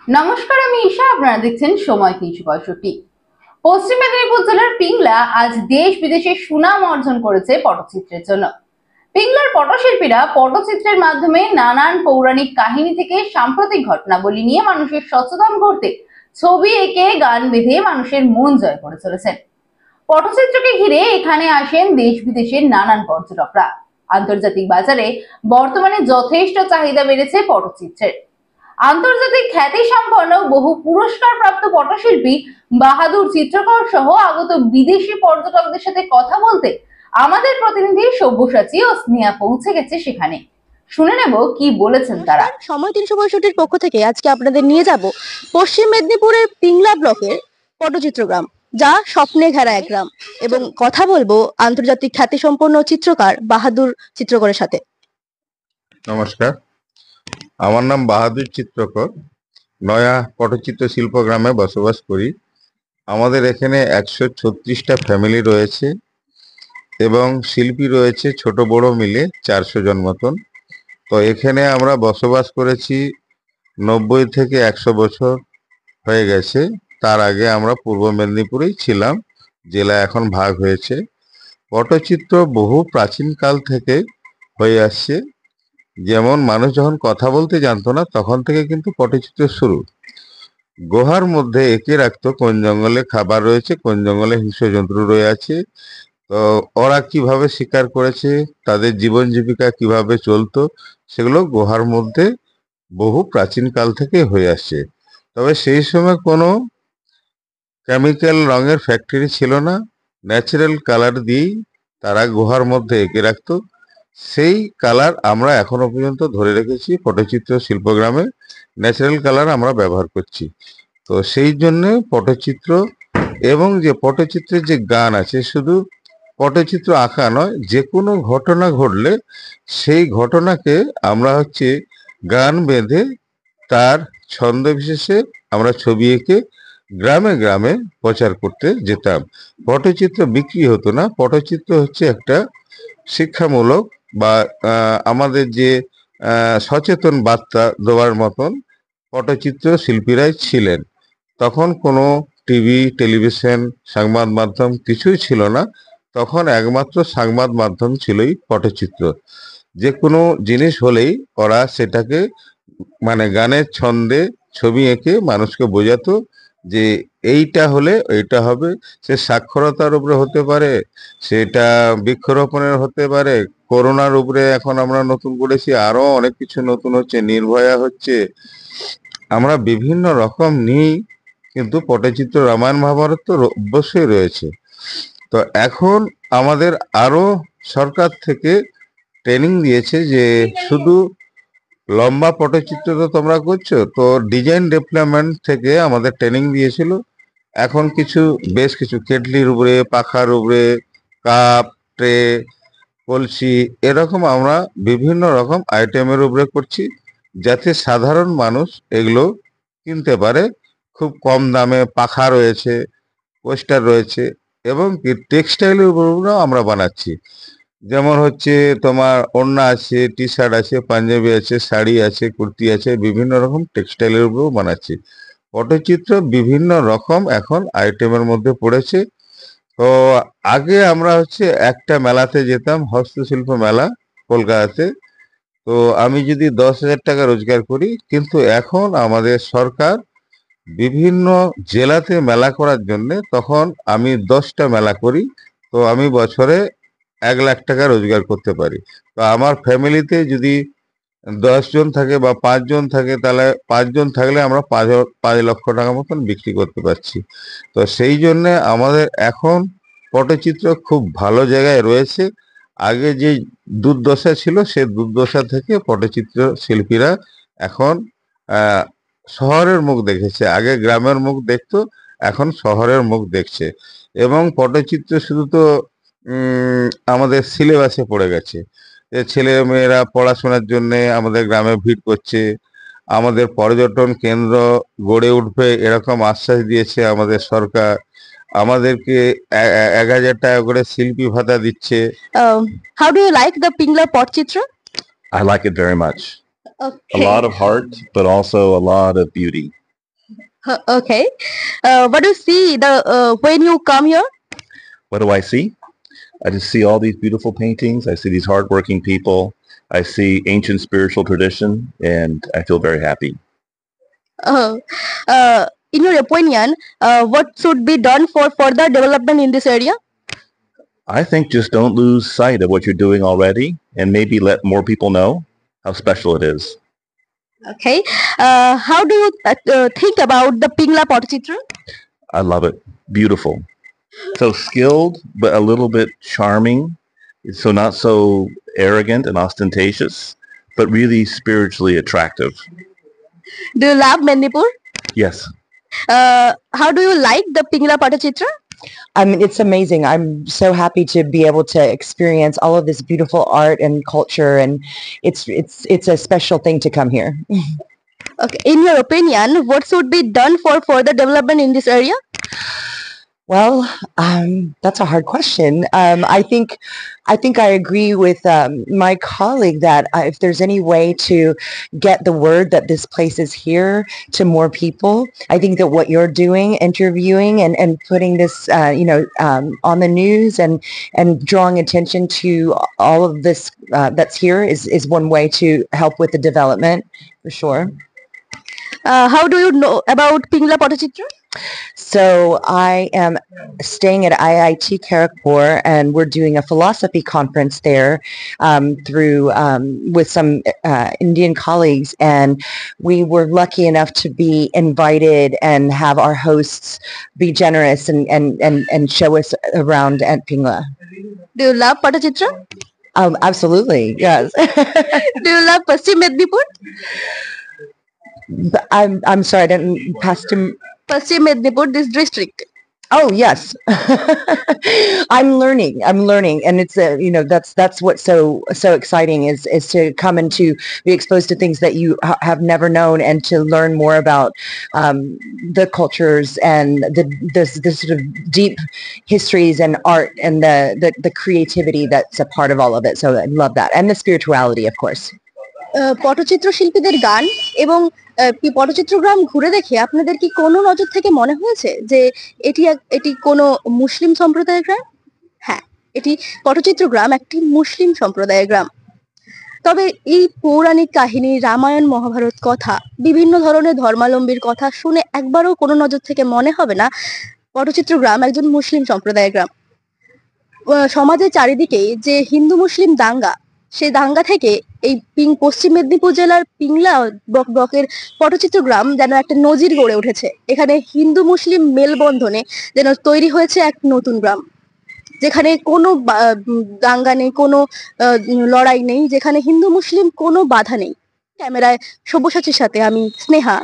নমস্কার, আমি ঈশা। আপনারা দেখছেন সময় ৩৬৫। পশ্চিম মেদিনীপুর জেলার পিংলা আজ দেশ বিদেশে সুনাম অর্জন করেছে পটচিত্রের জন্য। পিংলার পটশিল্পীরা পটচিত্রের মাধ্যমে নানান পৌরাণিক কাহিনী থেকে সাম্প্রতিক ঘটনাবলী নিয়ে মানুষের সচেতন করতে ছবি এঁকে গান বেঁধে মানুষের মন জয় করে চলেছেন। পটচিত্রকে ঘিরে এখানে আসেন দেশ বিদেশের নানান পর্যটকরা। আন্তর্জাতিক বাজারে বর্তমানে যথেষ্ট চাহিদা বেড়েছে পটচিত্রের। আন্তর্জাতিক খ্যাতি সম্পন্ন বহু পুরস্কার প্রাপ্ত পটশিল্পী বাহাদুর চিত্রকর সহ আগত বিদেশি পর্যটকদের সাথে কথা বলতে আমাদের প্রতিনিধি সব্যসাচী ও স্নেহা পৌঁছে গেছে সেখানে। শুনে নেব কি বলেছেন তারা। সময় ৩৬৫-র পক্ষ থেকে আজকে আপনাদের নিয়ে যাব পশ্চিম মেদিনীপুরের পিংলা ব্লকের পটচিত্র গ্রাম, যা স্বপ্নে ঘেরা এক গ্রাম, এবং কথা বলবো আন্তর্জাতিক খ্যাতি সম্পন্ন চিত্রকার বাহাদুর চিত্রকরের সাথে। নমস্কার, আমার নাম বাহাদুর চিত্রকর। নয়া পটচিত্র শিল্প গ্রামে বসবাস করি। আমাদের এখানে ১৩৬টা ফ্যামিলি রয়েছে এবং শিল্পী রয়েছে ছোট বড় মিলে ৪০০ জন মতন। তো এখানে আমরা বসবাস করেছি ৯০ থেকে ১০০ বছর হয়ে গেছে। তার আগে আমরা পূর্ব মেদিনীপুরেই ছিলাম, জেলা এখন ভাগ হয়েছে। পটচিত্র বহু প্রাচীনকাল থেকে হয়ে আসছে। যেমন মানুষ যখন কথা বলতে জানতো না, তখন থেকে কিন্তু পটচিত্র শুরু। গুহার মধ্যে এঁকে রাখতো কোন জঙ্গলে খাবার রয়েছে, কোন জঙ্গলে হিংস্র জন্তু রয়ে আছে, তো ওরা কিভাবে শিকার করেছে, তাদের জীবন জীবিকা কিভাবে চলতো, সেগুলো গুহার মধ্যে বহু প্রাচীন কাল থেকে হয়ে আসছে। তবে সেই সময় কোনো কেমিক্যাল রঙের ফ্যাক্টরি ছিল না, ন্যাচারাল কালার দিয়েই তারা গুহার মধ্যে এঁকে রাখতো। সেই কালার আমরা এখনো পর্যন্ত ধরে রেখেছি। পটচিত্র শিল্পগ্রামে ন্যাচারাল কালার আমরা ব্যবহার করছি। তো সেই জন্য পটচিত্র এবং যে পটচিত্রের যে গান আছে, শুধু পটচিত্র আঁকা নয়, যে কোনো ঘটনা ঘটলে সেই ঘটনাকে আমরা গান বেঁধে তার ছন্দ বিশেষে আমরা ছবি এঁকে গ্রামে গ্রামে প্রচার করতে যেতাম। পটচিত্র বিক্রি হতো না, পটচিত্র হচ্ছে একটা শিক্ষামূলক বা আমাদের যে সচেতন বার্তা দেওয়ার মতন পটচিত্র শিল্পীরাই ছিলেন। তখন কোনো টিভি, টেলিভিশন, সংবাদ মাধ্যম কিছুই ছিল না। তখন একমাত্র সংবাদ মাধ্যম ছিলই পটচিত্র। যে কোনো জিনিস হলেই ওরা সেটাকে মানে গানের ছন্দে ছবি এঁকে মানুষকে বোঝাতো যে এইটা হলে এইটা হবে। সে সাক্ষরতার উপরে হতে পারে, সেটা বৃক্ষরোপণের হতে পারে, করোনার উপরে এখন আমরা নতুন করেছি, আরো অনেক কিছু নতুন হচ্ছে, নির্ভয়া হচ্ছে। আমরা বিভিন্ন রকম নিয়েই কিন্তু পটচিত্র, রামায়ণ মহাভারত তো অবশ্যই রয়েছে। তো এখন আমাদের আরো সরকার থেকে ট্রেনিং দিয়েছে যে শুধু লম্বা পটচিত্র তো তোমরা করছো, তো ডিজাইন ডেভেলপমেন্ট থেকে আমাদের ট্রেনিং দিয়েছিল। এখন বেশ কিছু কেটলির উপরে, পাখার উপরে, কাপ, ট্রে, কলসি, এরকম আমরা বিভিন্ন রকম আইটেমের উপরে করছি, যাতে সাধারণ মানুষ এগুলো কিনতে পারে। খুব কম দামে পাখা রয়েছে, পোস্টার রয়েছে, এবং কি টেক্সটাইলের উপরেও আমরা বানাচ্ছি। যেমন তোমার ওড়না আছে, টি শার্ট আছে, পাঞ্জাবি আছে, শাড়ি আছে, কুর্তি আছে, বিভিন্ন রকম টেক্সটাইলের উপরেও বানাচ্ছি। পটচিত্র বিভিন্ন রকম এখন আইটেমের মধ্যে পড়েছে। তো আগে আমরা একটা মেলাতে যেতাম, হস্তশিল্প মেলা, কলকাতাতে। তো আমি যদি ১০,০০০ টাকা রোজগার করি, কিন্তু এখন আমাদের সরকার বিভিন্ন জেলাতে মেলা করার জন্য, তখন আমি ১০টা মেলা করি, তো আমি বছরে ১,০০,০০০ টাকা রোজগার করতে পারি। তো আমার ফ্যামিলিতে যদি ১০ জন থাকে বা ৫ জন থাকে, তাহলে ৫ জন থাকলে আমরা ৫ লক্ষ টাকা মতন বিক্রি করতে পারছি। তো সেই জন্যে আমাদের এখন পটচিত্র খুব ভালো জায়গায় রয়েছে। আগে যে দুর্দশা ছিল, সে দুর্দশা থেকে পটচিত্র শিল্পীরা এখন আহ, শহরের মুখ দেখেছে। আগে গ্রামের মুখ দেখতো, এখন শহরের মুখ দেখছে। এবং পটচিত্র শুধু তো আমাদের সিলেবাসে পড়ে গেছে, যে ছেলে মেয়েরা পড়াশোনার জন্য আমাদের গ্রামে ভিড় করছে। আমাদের পর্যটন কেন্দ্র গড়ে উঠবে এরকম আশ্বাস দিয়েছে আমাদের সরকার। আমাদেরকে ১,০০০ টাকা করে শিল্পী ভাতা দিচ্ছে। How do you like the Pingla Potchitra? I like it very much. A Okay. lot of heart, but also a lot of beauty. Okay. What do you see when you come here? What do I see? I just see all these beautiful paintings. I see these hardworking people. I see ancient spiritual tradition, and I feel very happy. Uh, in your opinion, what should be done for further development in this area? I think just don't lose sight of what you're doing already, and maybe let more people know how special it is. Okay. How do you think about the Pingla Potachitra? I love it. Beautiful. So skilled, but a little bit charming. So not so arrogant and ostentatious, but really spiritually attractive. Do you love Mendipur? Yes. How do you like the Pingla Potachitra? I mean, it's amazing. I'm so happy to be able to experience all of this beautiful art and culture, and it's a special thing to come here. Okay. In your opinion, what should be done for further development in this area? Well, that's a hard question. I think I agree with my colleague that if there's any way to get the word that this place is here to more people, I think that what you're doing, interviewing and putting this, on the news and drawing attention to all of this that's here is one way to help with the development for sure. How do you know about Pingla Potachitra? So I am staying at IIT Kharagpur, and we're doing a philosophy conference there through with some Indian colleagues, and we were lucky enough to be invited and have our hosts be generous and show us around at Pingla. Do you love Potachitra? Absolutely, yes. Do you love Paschim Mednipur? But I'm sorry, I didn't pass to. Paschim Mednipur, this district. Oh yes, I'm learning, and it's that's what's so exciting is to come and to be exposed to things that you have never known, and to learn more about the cultures and the sort of deep histories and art and the creativity that's a part of all of it. So I love that, and the spirituality, of course. পটচিত্র শিল্পীদের গান এবং পটচিত্রগ্রাম ঘুরে দেখে আপনাদের কি কোনো নজর থেকে মনে হয়েছে যে এটি কোনো মুসলিম সম্প্রদায়ের গ্রাম? হ্যাঁ, এটি পটচিত্রগ্রাম একটি মুসলিম সম্প্রদায়ের গ্রাম। তবে এই পৌরাণিক কাহিনী, রামায়ণ, মহাভারত কথা, বিভিন্ন ধরনের ধর্মাবলম্বীর কথা শুনে একবারও কোনো নজর থেকে মনে হবে না পটচিত্রগ্রাম একজন মুসলিম সম্প্রদায়ের গ্রাম। সমাজের চারিদিকেই যে হিন্দু মুসলিম দাঙ্গা, সেই দাঙ্গা থেকে এই পশ্চিম মেদিনীপুর জেলার পিংলা ব্লকের পটচিত্রগ্রাম যেন একটা নজির গড়ে উঠেছে। এখানে হিন্দু মুসলিম মেলবন্ধনে যেন তৈরি হয়েছে এক নতুন গ্রাম, যেখানে কোনো দাঙ্গা নেই, কোনো লড়াই নেই, যেখানে হিন্দু মুসলিম কোনো বাধা নেই। ক্যামেরায় সব্যসাচীর সাথে আমি স্নেহা।